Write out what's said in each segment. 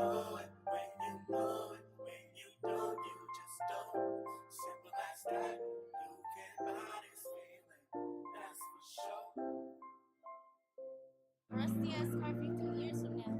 know it, when you know it, when you don't, you just don't. Simple as that, you can buy this feeling, that's for sure. Rusty ass car 15 years from now.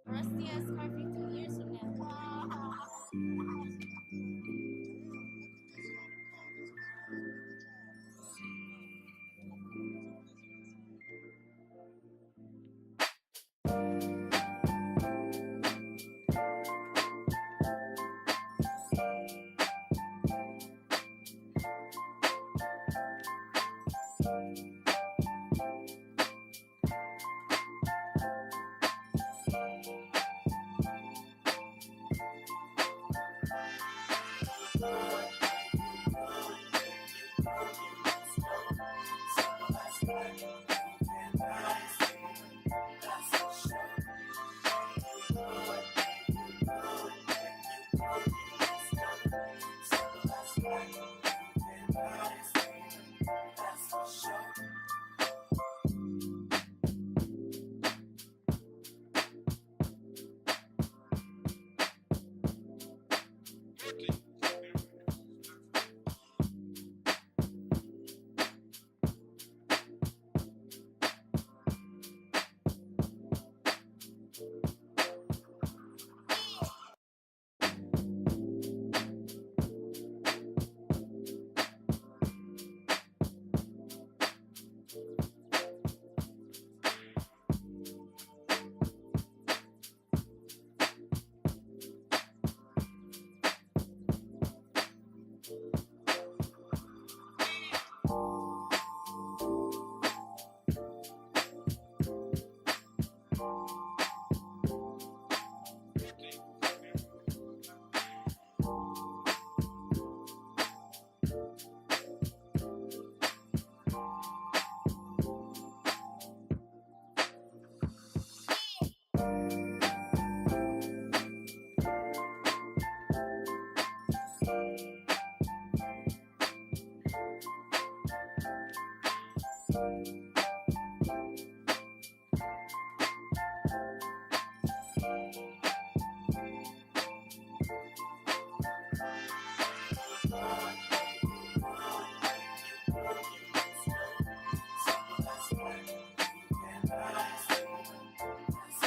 Rusty ass car 15 years from now.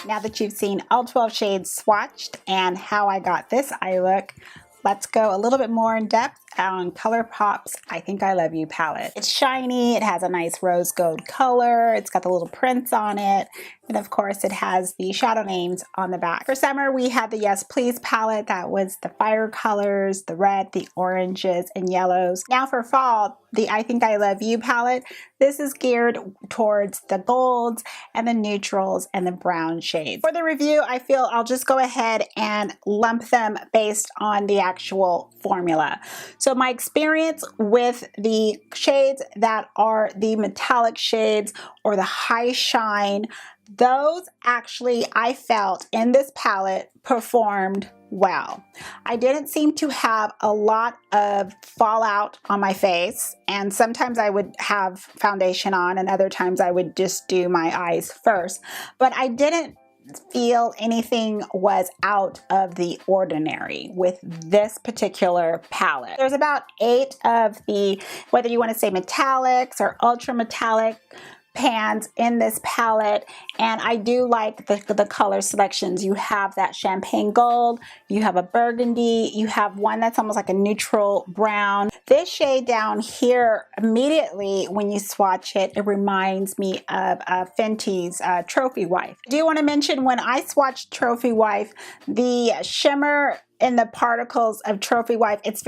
Now that you've seen all 12 shades swatched and how I got this eye look, let's go a little bit more in depth on Colourpop's I Think I Love You palette. It's shiny, it has a nice rose gold color, it's got the little prints on it, and of course it has the shadow names on the back. For summer we had the Yes Please palette that was the fire colors, the red, the oranges, and yellows. Now for fall, the I Think I Love You palette, this is geared towards the golds and the neutrals and the brown shades. For the review, I feel I'll just go ahead and lump them based on the actual formula. So my experience with the shades that are the metallic shades or the high shine, those actually I felt in this palette performed well. I didn't seem to have a lot of fallout on my face, and sometimes I would have foundation on and other times I would just do my eyes first, but I didn't feel anything was out of the ordinary with this particular palette. There's about 8 of the, whether you want to say metallics or ultra metallic pans in this palette, and I do like the color selections. You have that champagne gold, you have a burgundy, you have one that's almost like a neutral brown. This shade down here, immediately when you swatch it, it reminds me of Fenty's Trophy Wife. I do want to mention when I swatched Trophy Wife, the shimmer in the particles of Trophy Wife, it's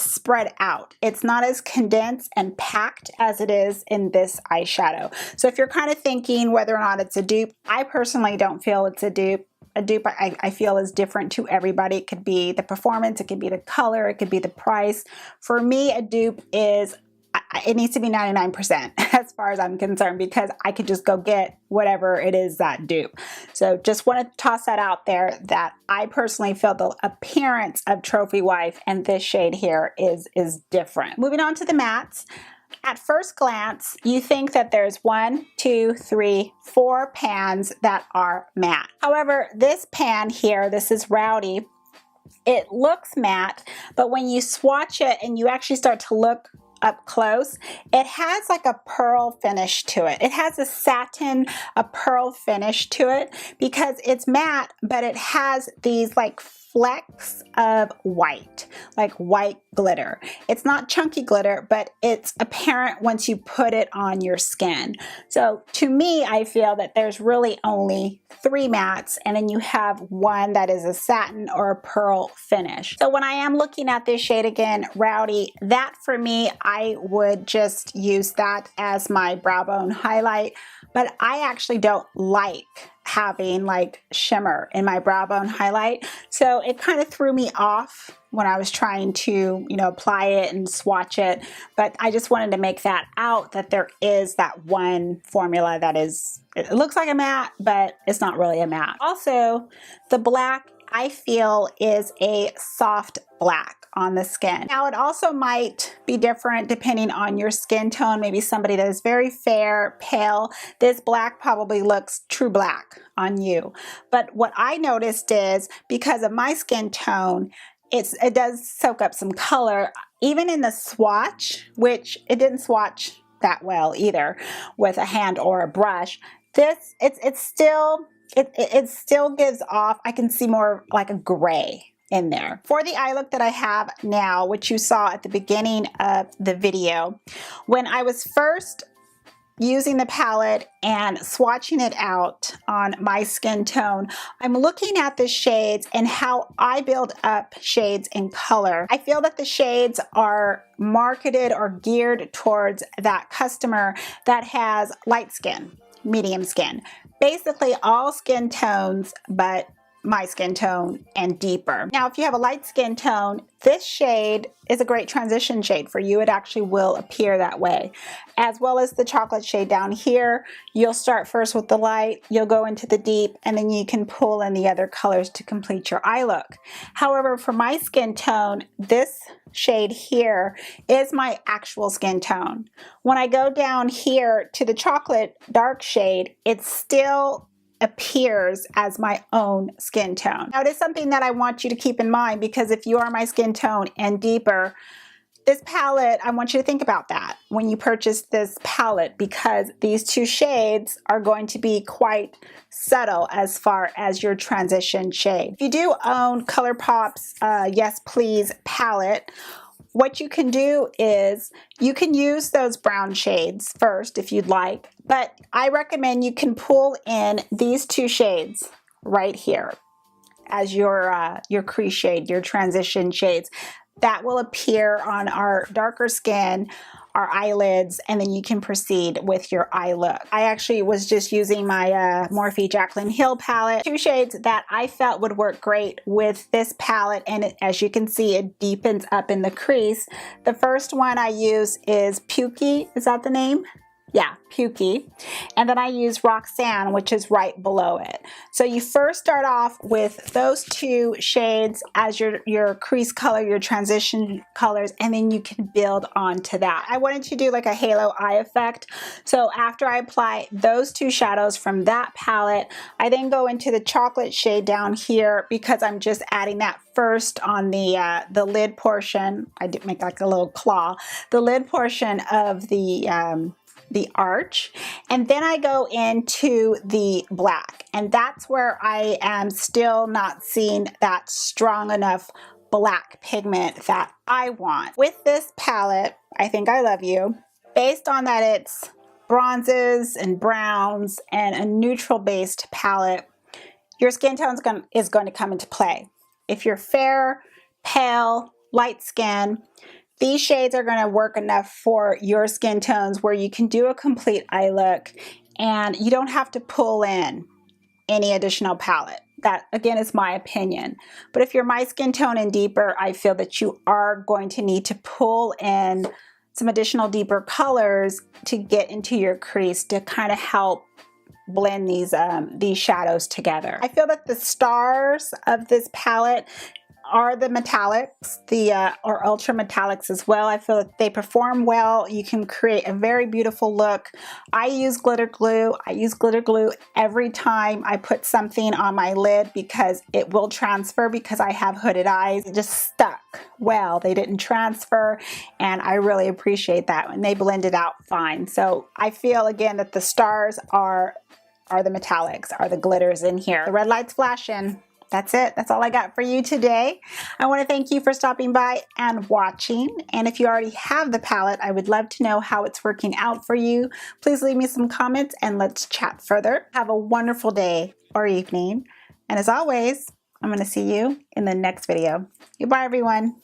spread out. It's not as condensed and packed as it is in this eyeshadow. So if you're kind of thinking whether or not it's a dupe, I personally don't feel it's a dupe. A dupe I feel is different to everybody. It could be the performance, it could be the color, it could be the price. For me, a dupe is, it needs to be 99% as far as I'm concerned, because I could just go get whatever it is that dupe. So just want to toss that out there that I personally feel the appearance of Trophy Wife and this shade here is different. Moving on to the mattes. At first glance, you think that there's 1, 2, 3, 4 pans that are matte. However, this pan here, this is Rowdy, it looks matte, but when you swatch it and you actually start to look up close, it has like a pearl finish to it. It has a satin, a pearl finish to it because it's matte, but it has these like flecks of white, like white glitter. It's not chunky glitter, but it's apparent once you put it on your skin. So to me, I feel that there's really only 3 mattes, and then you have one that is a satin or a pearl finish. So when I am looking at this shade again, Rowdy, that for me, I would just use that as my brow bone highlight, but I actually don't like having like shimmer in my brow bone highlight. So it kind of threw me off when I was trying to, you know, apply it and swatch it. But I just wanted to make that out, that there is that one formula that is, it looks like a matte, but it's not really a matte. Also, the black I feel is a soft black on the skin. Now it also might be different depending on your skin tone. Maybe somebody that is very fair, pale, this black probably looks true black on you. But what I noticed is because of my skin tone, it does soak up some color, even in the swatch, which it didn't swatch that well either with a hand or a brush. This, it still gives off, I can see more like a gray in there. For the eye look that I have now, which you saw at the beginning of the video, when I was first using the palette and swatching it out on my skin tone, I'm looking at the shades and how I build up shades in color. I feel that the shades are marketed or geared towards that customer that has light skin, medium skin, basically all skin tones but my skin tone and deeper. Now if you have a light skin tone, this shade is a great transition shade for you. It actually will appear that way. As well as the chocolate shade down here, you'll start first with the light, you'll go into the deep, and then you can pull in the other colors to complete your eye look. However, for my skin tone, this shade here is my actual skin tone. When I go down here to the chocolate dark shade, it's still appears as my own skin tone. Now it is something that I want you to keep in mind, because if you are my skin tone and deeper, This palette, I want you to think about that when you purchase this palette, because these two shades are going to be quite subtle as far as your transition shade. If you do own Colourpop's Yes Please palette, what you can do is you can use those brown shades first if you'd like, but I recommend you can pull in these two shades right here as your crease shade, your transition shades. That will appear on our darker skin, our eyelids, and then you can proceed with your eye look. I actually was just using my Morphe Jaclyn Hill palette, two shades that I felt would work great with this palette, and as you can see, it deepens up in the crease. The first one I use is Pukey, is that the name? Yeah, Pukey. And then I use Roxanne, which is right below it. So you first start off with those two shades as your crease color, your transition colors, and then you can build onto that. I wanted to do like a halo eye effect. So after I apply those two shadows from that palette, I then go into the chocolate shade down here because I'm just adding that first on the lid portion. I did make like a little claw. The lid portion of the arch, and then I go into the black, and that's where I am still not seeing that strong enough black pigment that I want. With this palette, I Think I Love You, based on that it's bronzes and browns and a neutral based palette, your skin tone is going to come into play. If you're fair, pale, light skin, these shades are going to work enough for your skin tones where you can do a complete eye look and you don't have to pull in any additional palette. That, again, is my opinion. But if you're my skin tone and deeper, I feel that you are going to need to pull in some additional deeper colors to get into your crease to kind of help blend these shadows together. I feel that the stars of this palette are the metallics, or ultra metallics as well. I feel that they perform well. You can create a very beautiful look. I use glitter glue. I use glitter glue every time I put something on my lid because it will transfer, because I have hooded eyes. It just stuck well. They didn't transfer, and I really appreciate that, and they blended out fine. So I feel again that the stars are the metallics, are the glitters in here. The red light's flashing. That's it. That's all I got for you today. I want to thank you for stopping by and watching. And if you already have the palette, I would love to know how it's working out for you. Please leave me some comments and let's chat further. Have a wonderful day or evening. And as always, I'm going to see you in the next video. Goodbye, everyone.